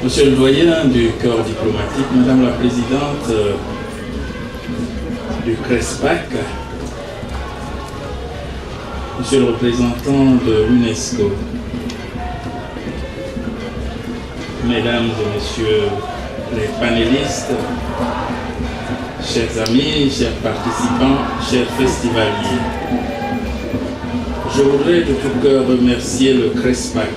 Monsieur le doyen du corps diplomatique, Madame la présidente du CRESPAC, Monsieur le représentant de l'UNESCO, Mesdames et Messieurs les panélistes, chers amis, chers participants, chers festivaliers, je voudrais de tout cœur remercier le CRESPAC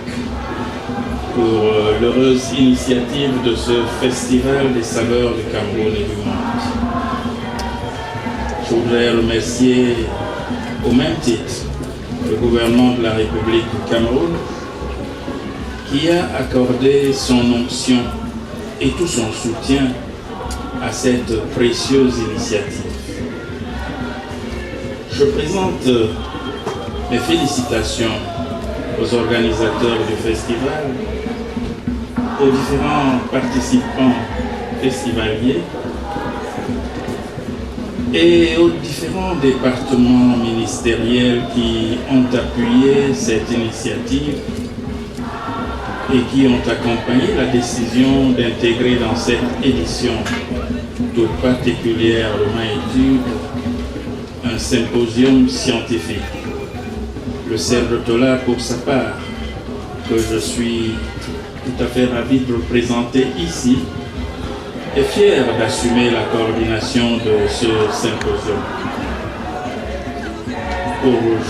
pour l'heureuse initiative de ce Festival des saveurs du Cameroun et du monde. Je voudrais remercier au même titre le gouvernement de la République du Cameroun qui a accordé son onction et tout son soutien à cette précieuse initiative. Je présente mes félicitations aux organisateurs du festival, aux différents participants festivaliers et aux différents départements ministériels qui ont appuyé cette initiative et qui ont accompagné la décision d'intégrer dans cette édition toute particulièrement étude un symposium scientifique. Le CERDOTOLA, pour sa part, que je suis tout à fait ravi de représenter ici, est fier d'assumer la coordination de ce symposium.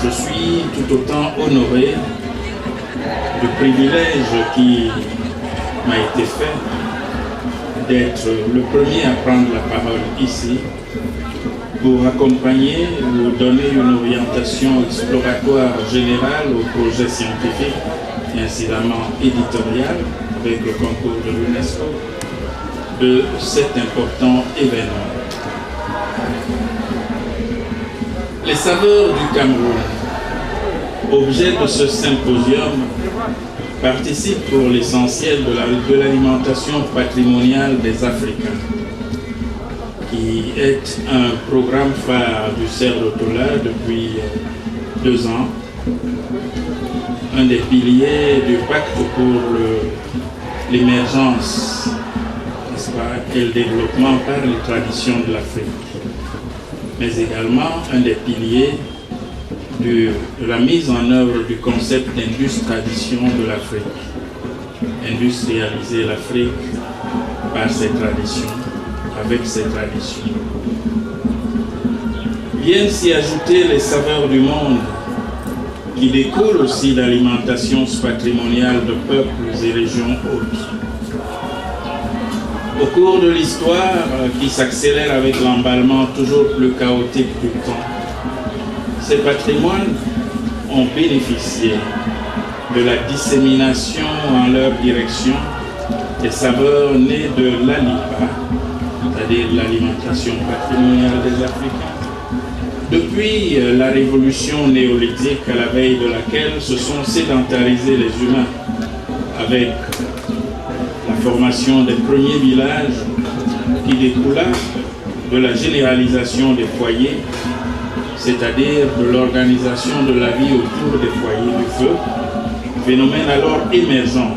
Je suis tout autant honoré du privilège qui m'a été fait d'être le premier à prendre la parole ici pour accompagner ou donner une orientation exploratoire générale au projet scientifique et incidemment éditorial avec le concours de l'UNESCO de cet important événement. Les saveurs du Cameroun, objet de ce symposium, participent pour l'essentiel de l'alimentation patrimoniale des Africains, qui est un programme phare du CERDOTOLA depuis 2 ans, un des piliers du pacte pour l'émergence et le développement par les traditions de l'Afrique, mais également un des piliers de la mise en œuvre du concept d'industrialisation de l'Afrique. Industrialiser l'Afrique par ses traditions, avec ses traditions. Viennent s'y ajouter les saveurs du monde, qui découlent aussi d'alimentation patrimoniale de peuples et régions autres. Au cours de l'histoire, qui s'accélère avec l'emballement toujours plus chaotique du temps, ces patrimoines ont bénéficié de la dissémination en leur direction des saveurs nées de l'ALIPA, c'est-à-dire l'alimentation patrimoniale des Africains. Depuis la révolution néolithique à la veille de laquelle se sont sédentarisés les humains avec la formation des premiers villages qui découla de la généralisation des foyers, c'est-à-dire de l'organisation de la vie autour des foyers du feu, phénomène alors émergent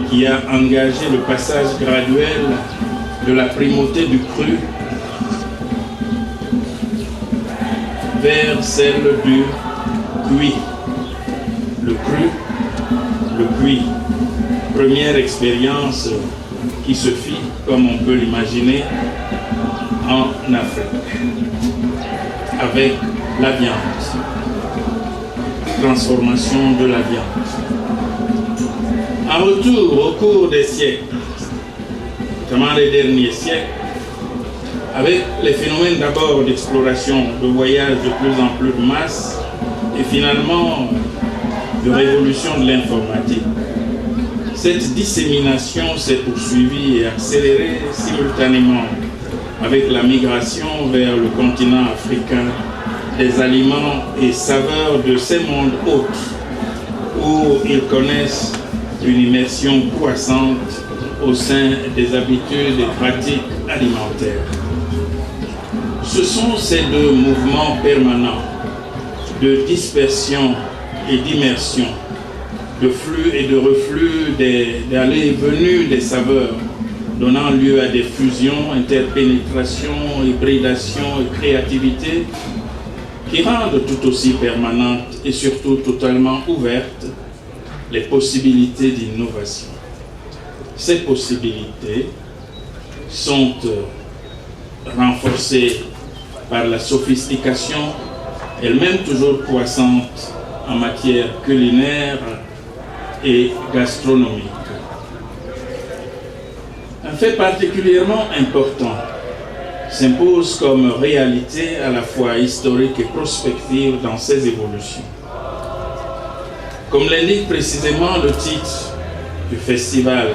qui a engagé le passage graduel de la primauté du cru vers celle du cuit. Le cru, le cuit. Première expérience qui se fit, comme on peut l'imaginer, en Afrique, avec la viande, transformation de la viande. En retour, au cours des siècles, notamment les derniers siècles, avec les phénomènes d'abord d'exploration, de voyage de plus en plus de masse, et finalement de révolution de l'informatique. Cette dissémination s'est poursuivie et accélérée simultanément avec la migration vers le continent africain des aliments et saveurs de ces mondes autres, où ils connaissent une immersion croissante au sein des habitudes et pratiques alimentaires. Ce sont ces deux mouvements permanents de dispersion et d'immersion de flux et de reflux d'allées et venues des saveurs, donnant lieu à des fusions, interpénétrations, hybridations et créativité qui rendent tout aussi permanentes et surtout totalement ouvertes les possibilités d'innovation. Ces possibilités sont renforcées par la sophistication, elle-même toujours croissante en matière culinaire et gastronomique. Un fait particulièrement important s'impose comme réalité à la fois historique et prospective dans ces évolutions. Comme l'indique précisément le titre du festival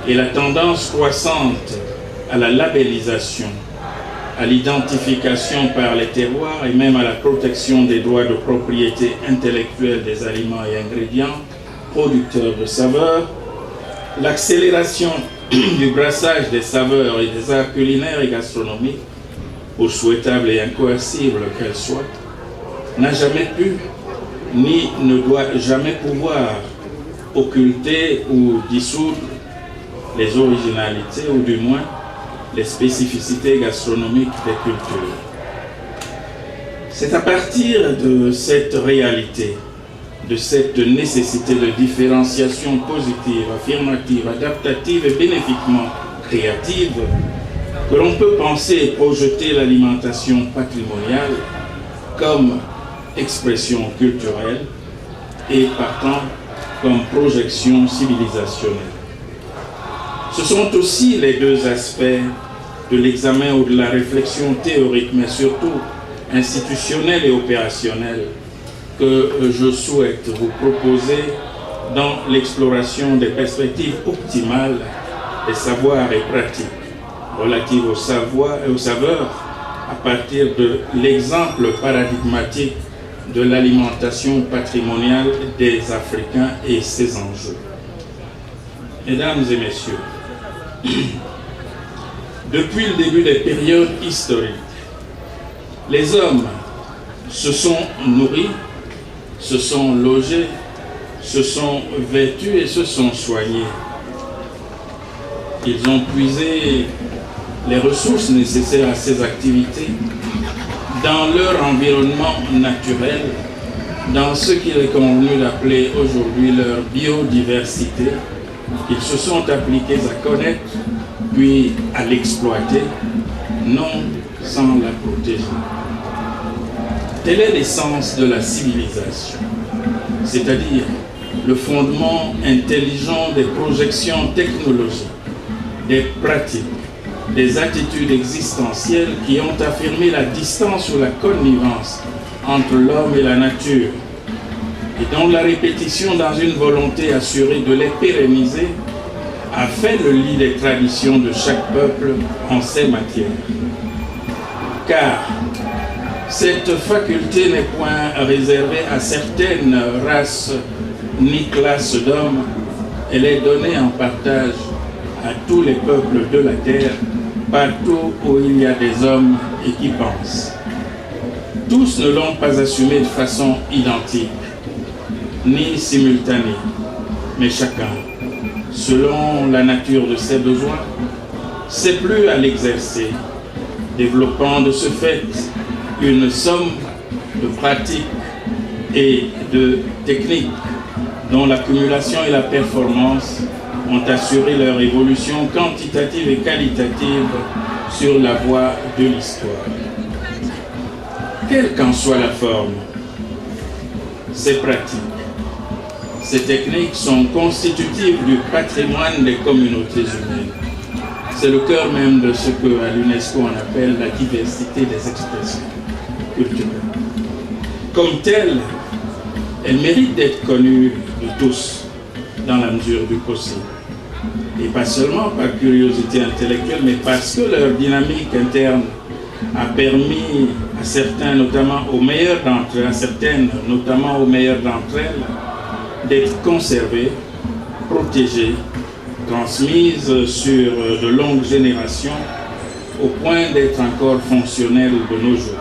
et la tendance croissante à la labellisation, à l'identification par les terroirs et même à la protection des droits de propriété intellectuelle des aliments et ingrédients producteurs de saveurs, l'accélération du brassage des saveurs et des arts culinaires et gastronomiques, pour souhaitable et incoercible qu'elle soit, n'a jamais pu ni ne doit jamais pouvoir occulter ou dissoudre les originalités ou du moins les spécificités gastronomiques des cultures. C'est à partir de cette réalité, de cette nécessité de différenciation positive, affirmative, adaptative et bénéfiquement créative, que l'on peut penser et projeter l'alimentation patrimoniale comme expression culturelle et partant comme projection civilisationnelle. Ce sont aussi les deux aspects de l'examen ou de la réflexion théorique, mais surtout institutionnelle et opérationnelle, que je souhaite vous proposer dans l'exploration des perspectives optimales des savoirs et pratiques relatives au savoir et aux saveurs à partir de l'exemple paradigmatique de l'alimentation patrimoniale des Africains et ses enjeux. Mesdames et messieurs, depuis le début des périodes historiques, les hommes se sont nourris, se sont logés, se sont vêtus et se sont soignés. Ils ont puisé les ressources nécessaires à ces activités dans leur environnement naturel, dans ce qu'il est convenu d'appeler aujourd'hui leur biodiversité. Ils se sont appliqués à connaître, puis à l'exploiter, non sans la protéger. Telle est l'essence de la civilisation, c'est-à-dire le fondement intelligent des projections technologiques, des pratiques, des attitudes existentielles qui ont affirmé la distance ou la connivence entre l'homme et la nature, et dont la répétition dans une volonté assurée de les pérenniser a fait le lit des traditions de chaque peuple en ces matières. Car cette faculté n'est point réservée à certaines races ni classes d'hommes, elle est donnée en partage à tous les peuples de la terre, partout où il y a des hommes et qui pensent. Tous ne l'ont pas assumée de façon identique, ni simultanée, mais chacun, selon la nature de ses besoins, s'est plu à l'exercer, développant de ce fait une somme de pratiques et de techniques dont l'accumulation et la performance ont assuré leur évolution quantitative et qualitative sur la voie de l'histoire. Quelle qu'en soit la forme, ces pratiques, ces techniques sont constitutives du patrimoine des communautés humaines. C'est le cœur même de ce que à l'UNESCO on appelle la diversité des expressions culturelles. Comme telle, elle mérite d'être connue de tous dans la mesure du possible. Et pas seulement par curiosité intellectuelle, mais parce que leur dynamique interne a permis à certains, notamment aux meilleurs d'entre elles, à certaines, notamment aux meilleures d'entre elles, d'être conservées, protégées, transmises sur de longues générations, au point d'être encore fonctionnelles de nos jours.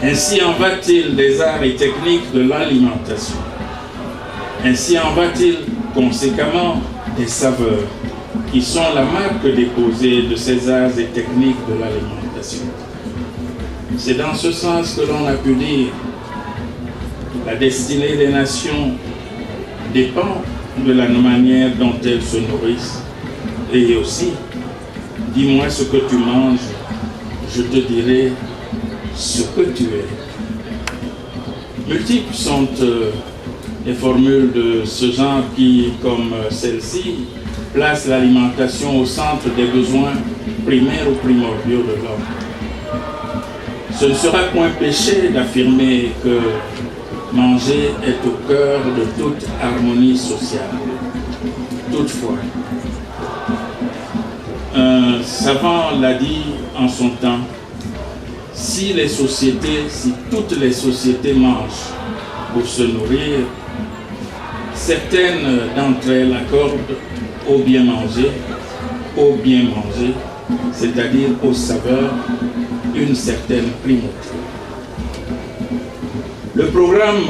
Ainsi en va-t-il des arts et techniques de l'alimentation. Ainsi en va-t-il conséquemment des saveurs qui sont la marque déposée de ces arts et techniques de l'alimentation. C'est dans ce sens que l'on a pu dire la destinée des nations dépend de la manière dont elles se nourrissent. Et aussi, dis-moi ce que tu manges, je te dirai ce que tu es. Multiples sont les formules de ce genre qui, comme celle-ci, placent l'alimentation au centre des besoins primaires ou primordiaux de l'homme. Ce ne sera point péché d'affirmer que manger est au cœur de toute harmonie sociale. Toutefois, un savant l'a dit en son temps, si toutes les sociétés mangent pour se nourrir, certaines d'entre elles accordent au bien manger, c'est-à-dire aux saveurs, une certaine primauté. Le programme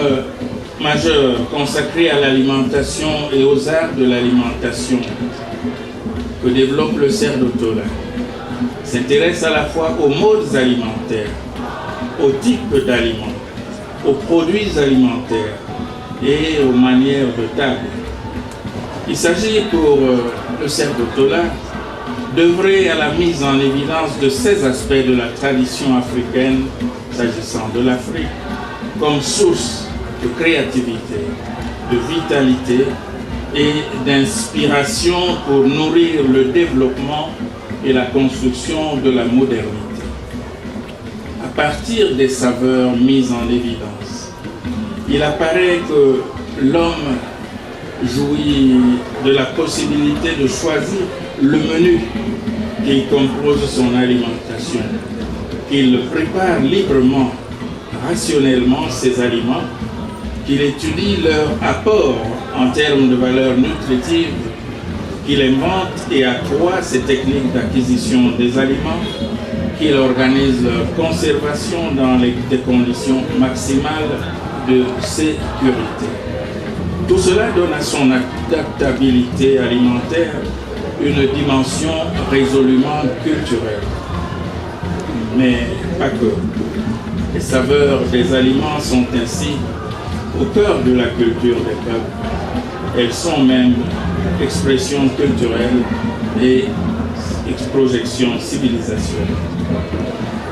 majeur consacré à l'alimentation et aux arts de l'alimentation que développe le CERDOTOLA s'intéresse à la fois aux modes alimentaires, aux types d'aliments, aux produits alimentaires et aux manières de table. Il s'agit pour le CERDOTOLA d'œuvrer à la mise en évidence de ces aspects de la tradition africaine s'agissant de l'Afrique comme source de créativité, de vitalité et d'inspiration pour nourrir le développement et la construction de la modernité. À partir des saveurs mises en évidence, il apparaît que l'homme jouit de la possibilité de choisir le menu qui compose son alimentation, qu'il prépare librement, rationnellement ses aliments, qu'il étudie leur apport en termes de valeur nutritive, qu'il invente et accroît ses techniques d'acquisition des aliments, qu'il organise leur conservation dans des conditions maximales de sécurité. Tout cela donne à son adaptabilité alimentaire une dimension résolument culturelle. Mais pas que. Les saveurs des aliments sont ainsi au cœur de la culture des peuples. Elles sont même expression culturelle et projection civilisationnelle.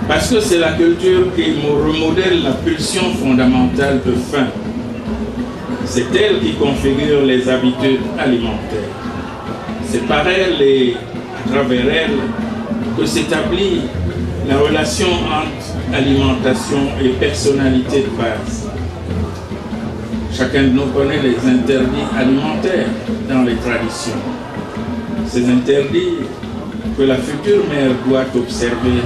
Parce que c'est la culture qui remodèle la pulsion fondamentale de faim. C'est elle qui configure les habitudes alimentaires. C'est par elle et à travers elle que s'établit la relation entre alimentation et personnalité de base. Chacun de nous connaît les interdits alimentaires dans les traditions. Ces interdits que la future mère doit observer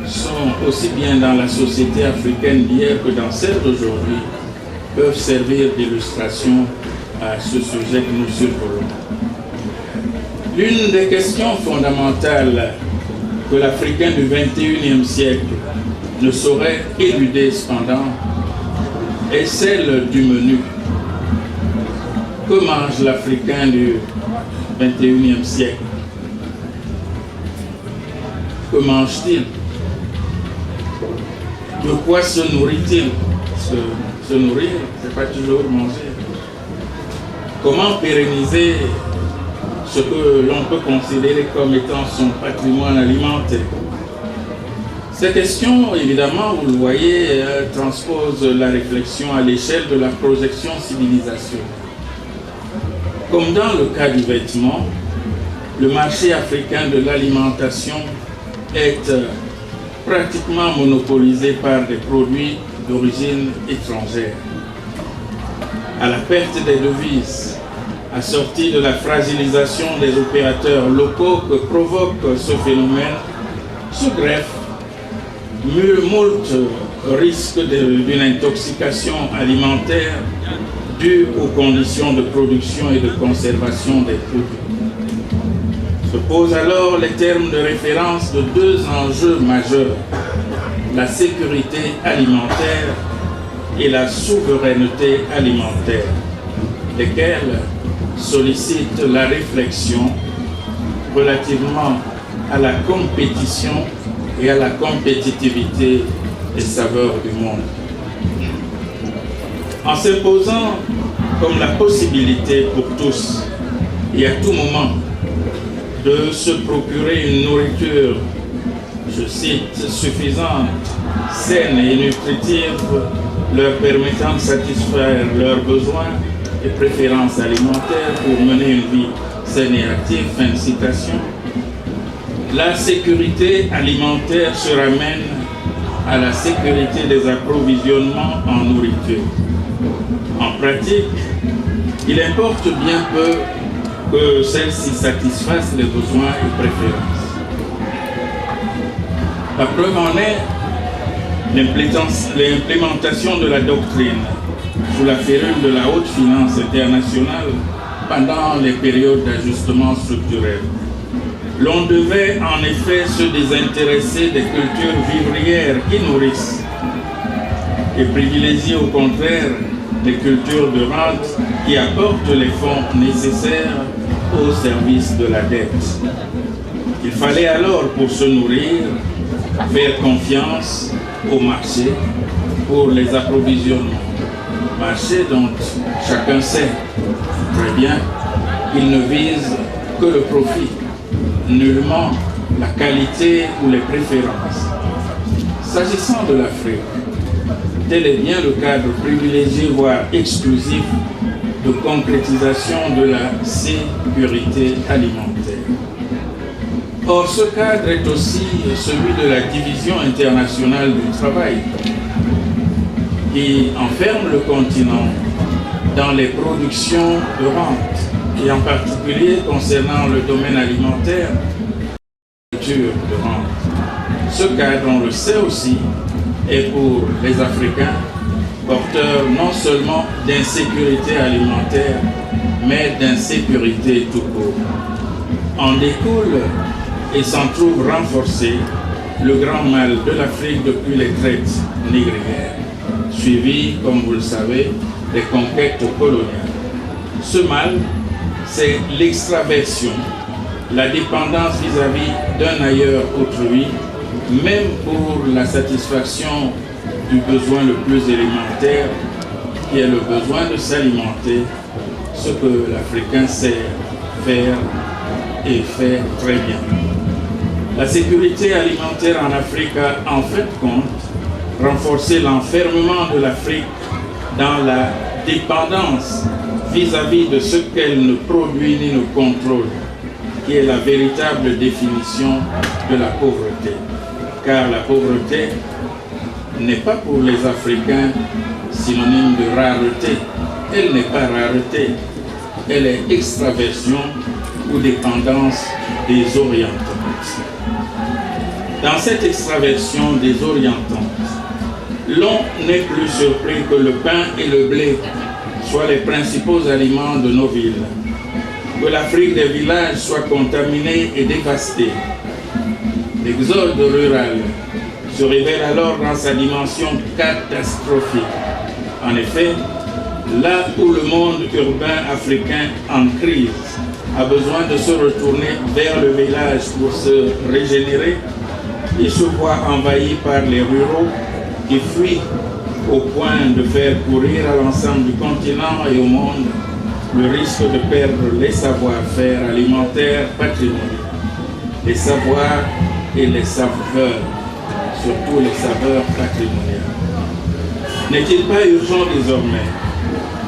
sont aussi bien dans la société africaine d'hier que dans celle d'aujourd'hui, peuvent servir d'illustration à ce sujet que nous survolons. L'une des questions fondamentales que l'Africain du XXIe siècle ne saurait éluder cependant est celle du menu. Que mange l'Africain du XXIe siècle? Que mange-t-il? De quoi se nourrit-il? Se nourrir, c'est pas toujours manger. Comment pérenniser ce que l'on peut considérer comme étant son patrimoine alimentaire? Ces questions, évidemment, vous le voyez, transposent la réflexion à l'échelle de la projection civilisation. Comme dans le cas du vêtement, le marché africain de l'alimentation est pratiquement monopolisé par des produits d'origine étrangère. À la perte des devises, assortie de la fragilisation des opérateurs locaux que provoque ce phénomène, se greffe moult risques d'une intoxication alimentaire due aux conditions de production et de conservation des produits. Se posent alors les termes de référence de deux enjeux majeurs, la sécurité alimentaire et la souveraineté alimentaire. lesquels sollicitent la réflexion relativement à la compétition et à la compétitivité des saveurs du monde. En s'imposant comme la possibilité pour tous et à tout moment de se procurer une nourriture, je cite, suffisante, saine et nutritive, leur permettant de satisfaire leurs besoins et préférences alimentaires pour mener une vie saine et active, fin de citation. La sécurité alimentaire se ramène à la sécurité des approvisionnements en nourriture. En pratique, il importe bien peu que celles-ci satisfassent les besoins et préférences. La preuve en est l'implémentation de la doctrine sous la férule de la haute finance internationale pendant les périodes d'ajustement structurel. L'on devait en effet se désintéresser des cultures vivrières qui nourrissent et privilégier au contraire les cultures de rente qui apportent les fonds nécessaires au service de la dette. Il fallait alors, pour se nourrir, faire confiance au marché pour les approvisionnements. Marché dont chacun sait très bien qu'il ne vise que le profit, nullement la qualité ou les préférences. S'agissant de l'Afrique, tel est bien le cadre privilégié, voire exclusif, de concrétisation de la sécurité alimentaire. Or, ce cadre est aussi celui de la division internationale du travail, qui enferme le continent dans les productions de rente, et en particulier concernant le domaine alimentaire, de rente. Ce cadre, on le sait aussi, est pour les Africains porteur non seulement d'insécurité alimentaire, mais d'insécurité tout court. En découle et s'en trouve renforcé le grand mal de l'Afrique depuis les traites négrières, suivi, comme vous le savez, des conquêtes coloniales. Ce mal, c'est l'extraversion, la dépendance vis-à-vis d'un ailleurs autrui, même pour la satisfaction du besoin le plus élémentaire, qui est le besoin de s'alimenter, ce que l'Africain sait faire et fait très bien. La sécurité alimentaire en Afrique a en fait compte renforcé l'enfermement de l'Afrique dans la dépendance vis-à-vis de ce qu'elle ne produit ni ne contrôle, qui est la véritable définition de la pauvreté. Car la pauvreté n'est pas pour les Africains synonyme de rareté. Elle n'est pas rareté, elle est extraversion ou dépendance désorientante. Dans cette extraversion désorientante, l'on n'est plus surpris que le pain et le blé soient les principaux aliments de nos villes, que l'Afrique des villages soit contaminée et dévastée. L'exode rural se révèle alors dans sa dimension catastrophique. En effet, là où le monde urbain africain en crise a besoin de se retourner vers le village pour se régénérer, il se voit envahi par les ruraux qui fuient au point de faire courir à l'ensemble du continent et au monde le risque de perdre les savoir-faire alimentaires patrimoniaux, les savoirs et les saveurs, surtout les saveurs patrimoniales. N'est-il pas urgent désormais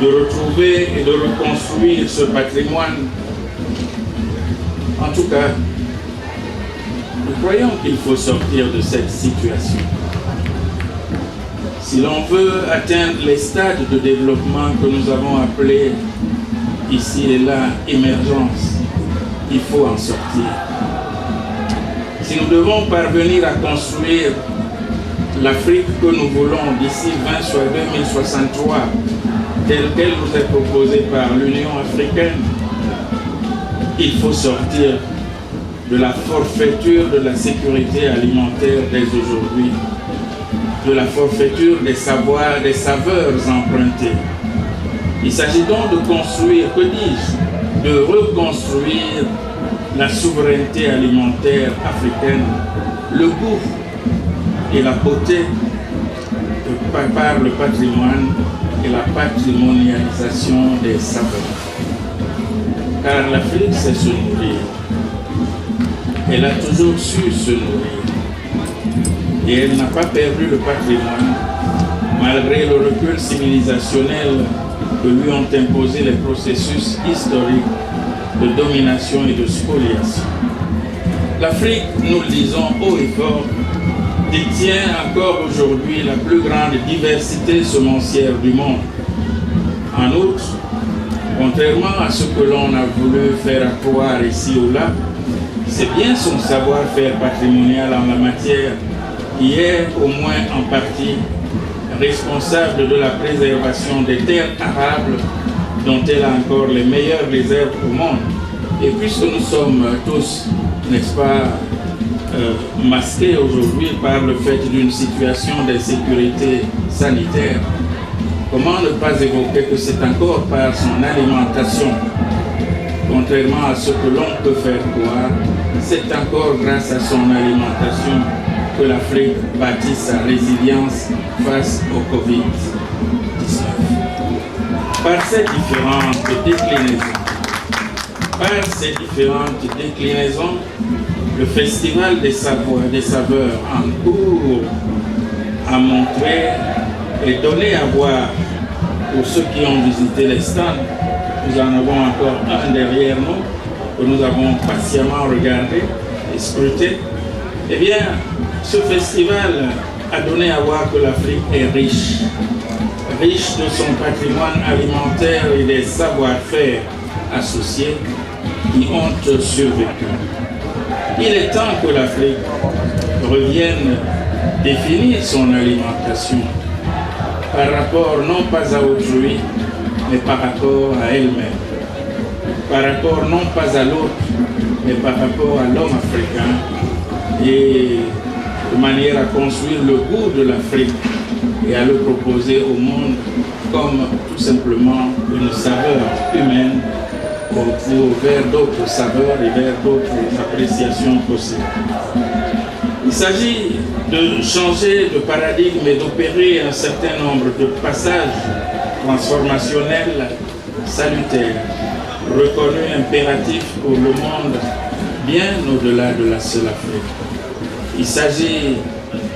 de retrouver et de reconstruire ce patrimoine? En tout cas, nous croyons qu'il faut sortir de cette situation. Si l'on veut atteindre les stades de développement que nous avons appelés ici et là émergence, il faut en sortir. Si nous devons parvenir à construire l'Afrique que nous voulons d'ici 2063, telle qu'elle nous est proposée par l'Union africaine, il faut sortir de la forfaiture de la sécurité alimentaire dès aujourd'hui, de la forfaiture des savoirs, des saveurs empruntées, Il s'agit donc de construire, que dis-je, de reconstruire la souveraineté alimentaire africaine, le goût et la beauté par le patrimoine et la patrimonialisation des saveurs. Car l'Afrique sait se nourrir. Elle a toujours su se nourrir. Et elle n'a pas perdu le patrimoine, malgré le recul civilisationnel que lui ont imposé les processus historiques de domination et de spoliation. L'Afrique, nous le disons haut et fort, détient encore aujourd'hui la plus grande diversité semencière du monde. En outre, contrairement à ce que l'on a voulu faire accroire ici ou là, c'est bien son savoir-faire patrimonial en la matière qui est, au moins en partie, responsable de la préservation des terres arables dont elle a encore les meilleures réserves au monde. Et puisque nous sommes tous, n'est-ce pas, masqués aujourd'hui par le fait d'une situation d'insécurité sanitaire, comment ne pas évoquer que c'est encore par son alimentation, contrairement à ce que l'on peut faire croire, c'est encore grâce à son alimentation que l'Afrique bâtit sa résilience face au Covid-19. Par ces différentes déclinaisons, le Festival des saveurs en cours a montré et donné à voir pour ceux qui ont visité les stands. Nous en avons encore un derrière nous que nous avons patiemment regardé et scruté. Eh bien, ce festival a donné à voir que l'Afrique est riche de son patrimoine alimentaire et des savoir-faire associés qui ont survécu. Il est temps que l'Afrique revienne définir son alimentation par rapport non pas à autrui, mais par rapport à elle-même. Par rapport non pas à l'autre, mais par rapport à l'homme africain, et de manière à construire le goût de l'Afrique et à le proposer au monde comme tout simplement une saveur humaine vers d'autres saveurs et vers d'autres appréciations possibles. Il s'agit de changer de paradigme et d'opérer un certain nombre de passages transformationnels salutaires, reconnus impératifs pour le monde, bien au-delà de la seule Afrique. Il s'agit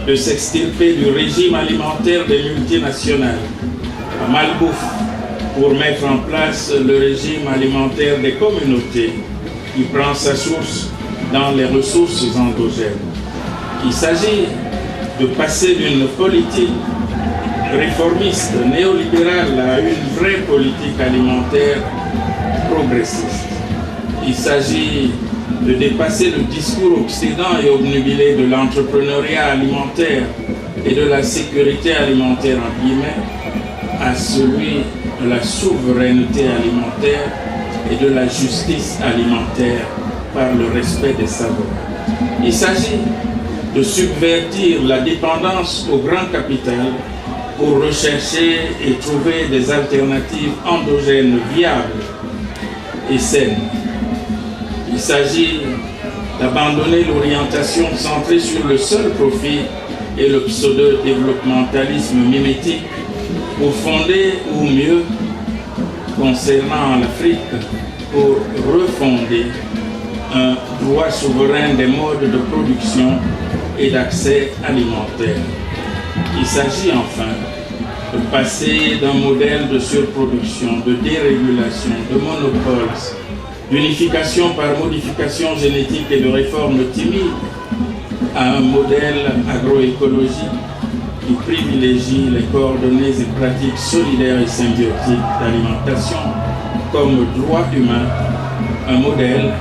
de s'extirper du régime alimentaire des multinationales, à malbouffe, pour mettre en place le régime alimentaire des communautés qui prend sa source dans les ressources endogènes. Il s'agit de passer d'une politique réformiste, néolibérale, à une vraie politique alimentaire progressiste. Il s'agit de dépasser le discours obsédant et obnubilé de l'entrepreneuriat alimentaire et de la sécurité alimentaire en guillemets à celui de la souveraineté alimentaire et de la justice alimentaire par le respect des savoirs. Il s'agit de subvertir la dépendance au grand capital pour rechercher et trouver des alternatives endogènes viables et saines. Il s'agit d'abandonner l'orientation centrée sur le seul profit et le pseudo-développementalisme mimétique pour fonder, ou mieux, concernant l'Afrique, pour refonder un droit souverain des modes de production et d'accès alimentaire. Il s'agit enfin de passer d'un modèle de surproduction, de dérégulation, de monopole, d'unification par modification génétique et de réforme timide à un modèle agroécologique qui privilégie les coordonnées et pratiques solidaires et symbiotiques d'alimentation comme droit humain, un modèle,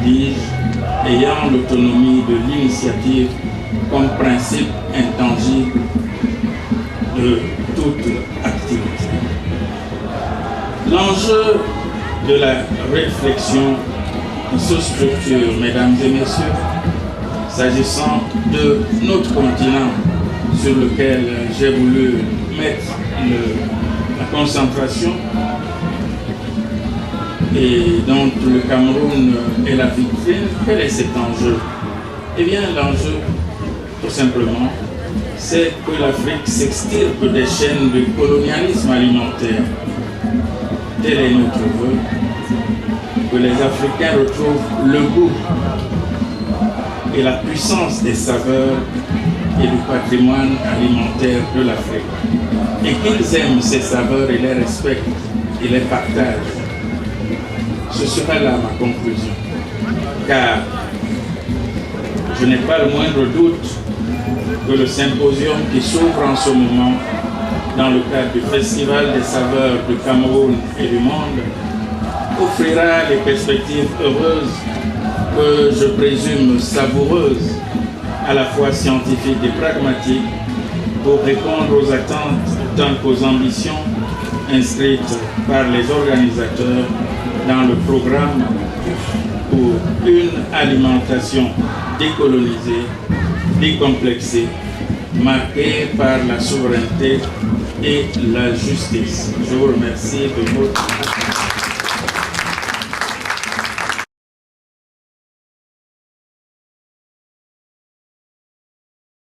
dis-je, ayant l'autonomie de l'initiative comme principe intangible de toute activité. L'enjeu de la réflexion qui se structure, mesdames et messieurs, s'agissant de notre continent sur lequel j'ai voulu mettre la concentration, et dont le Cameroun est la victime, quel est cet enjeu? Eh bien, l'enjeu, tout simplement, c'est que l'Afrique s'extirpe des chaînes de colonialisme alimentaire. Tel est notre vœu, que les Africains retrouvent le goût et la puissance des saveurs et du patrimoine alimentaire de l'Afrique. Et qu'ils aiment ces saveurs et les respectent et les partagent. Ce sera là ma conclusion. Car je n'ai pas le moindre doute que le symposium qui s'ouvre en ce moment dans le cadre du Festival des saveurs du Cameroun et du monde offrira les perspectives heureuses que je présume savoureuses, à la fois scientifiques et pragmatiques, pour répondre aux attentes tant qu'aux ambitions inscrites par les organisateurs dans le programme pour une alimentation décolonisée, décomplexée, marquée par la souveraineté et la justice. Je vous remercie de votre attention.